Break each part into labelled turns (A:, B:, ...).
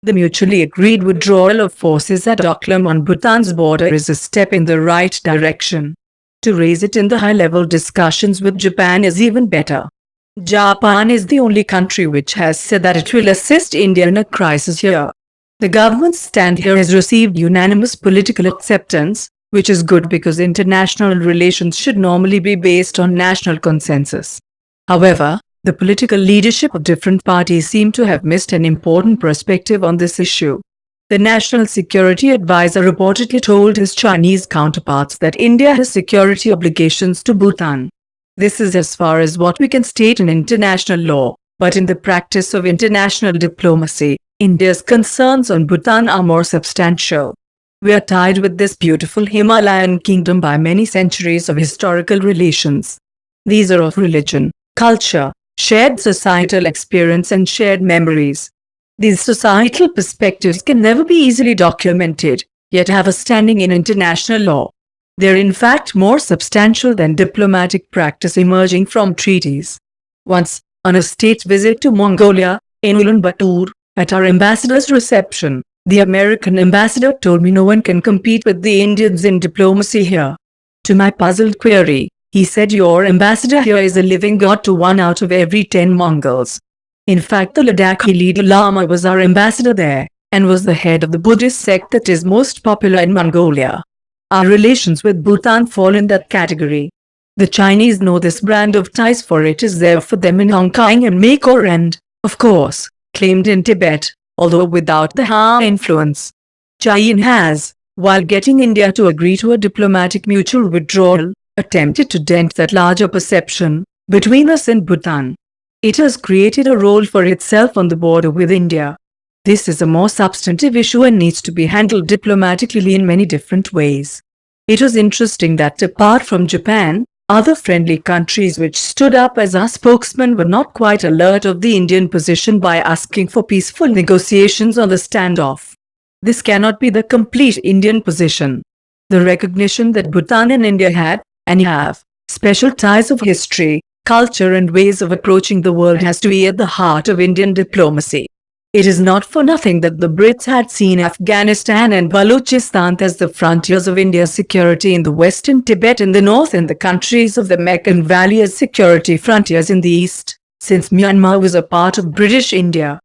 A: The mutually agreed withdrawal of forces at Doklam on Bhutan's border is a step in the right direction. To raise it in the high-level discussions with Japan is even better. Japan is the only country which has said that it will assist India in a crisis here. The government's stand here has received unanimous political acceptance, which is good because international relations should normally be based on national consensus. However, the political leadership of different parties seem to have missed an important perspective on this issue. The National Security Advisor reportedly told his Chinese counterparts that India has security obligations to Bhutan. This is as far as what we can state in international law, but in the practice of international diplomacy, India's concerns on Bhutan are more substantial. We are tied with this beautiful Himalayan kingdom by many centuries of historical relations. These are of religion, culture, shared societal experience and shared memories. These societal perspectives can never be easily documented, yet have a standing in international law. They are in fact more substantial than diplomatic practice emerging from treaties. Once, on a state visit to Mongolia, in Ulaanbaatar, at our ambassador's reception, the American ambassador told me no one can compete with the Indians in diplomacy here. To my puzzled query, he said your ambassador here is a living god to 1 out of every 10 Mongols. In fact, the Ladakhi leader Lama was our ambassador there, and was the head of the Buddhist sect that is most popular in Mongolia. Our relations with Bhutan fall in that category. The Chinese know this brand of ties, for it is there for them in Hong Kong and Macau and, of course, claimed in Tibet, although without the Han influence. China has, while getting India to agree to a diplomatic mutual withdrawal, attempted to dent that larger perception between us and Bhutan. It has created a role for itself on the border with India. This is a more substantive issue and needs to be handled diplomatically in many different ways. It was interesting that apart from Japan, other friendly countries which stood up as our spokesman were not quite alert of the Indian position by asking for peaceful negotiations on the standoff. This cannot be the complete Indian position. The recognition that Bhutan and India had, and have, special ties of history, culture and ways of approaching the world has to be at the heart of Indian diplomacy. It is not for nothing that the Brits had seen Afghanistan and Balochistan as the frontiers of India's security in the west and Tibet in the north and the countries of the Mekong Valley as security frontiers in the east, since Myanmar was a part of British India.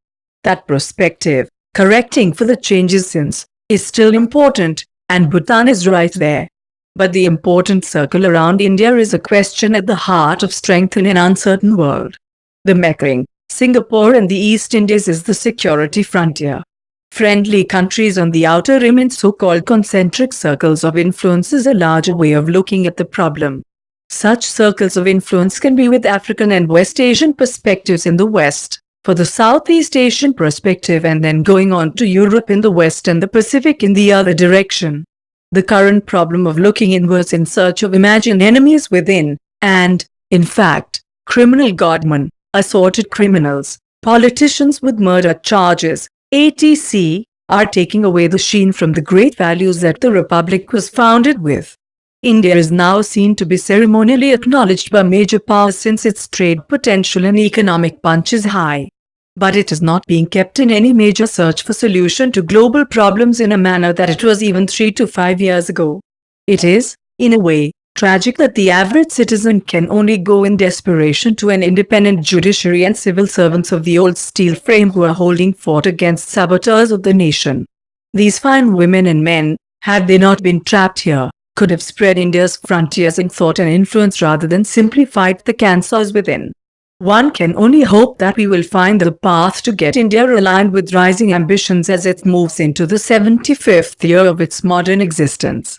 A: That perspective, correcting for the changes since, is still important, and Bhutan is right there. But the important circle around India is a question at the heart of strength in an uncertain world. The Mekong, Singapore and the East Indies is the security frontier. Friendly countries on the outer rim and so-called concentric circles of influence is a larger way of looking at the problem. Such circles of influence can be with African and West Asian perspectives in the West, for the Southeast Asian perspective and then going on to Europe in the West and the Pacific in the other direction. The current problem of looking inwards in search of imagined enemies within, and, in fact, criminal godmen, assorted criminals, politicians with murder charges, etc., are taking away the sheen from the great values that the Republic was founded with. India is now seen to be ceremonially acknowledged by major powers since its trade potential and economic punch is high. But it is not being kept in any major search for solution to global problems in a manner that it was even 3 to 5 years ago. It is, in a way, tragic that the average citizen can only go in desperation to an independent judiciary and civil servants of the old steel frame who are holding fort against saboteurs of the nation. These fine women and men, had they not been trapped here, could have spread India's frontiers in thought and influence rather than simply fight the cancers within. One can only hope that we will find the path to get India aligned with rising ambitions as it moves into the 75th year of its modern existence.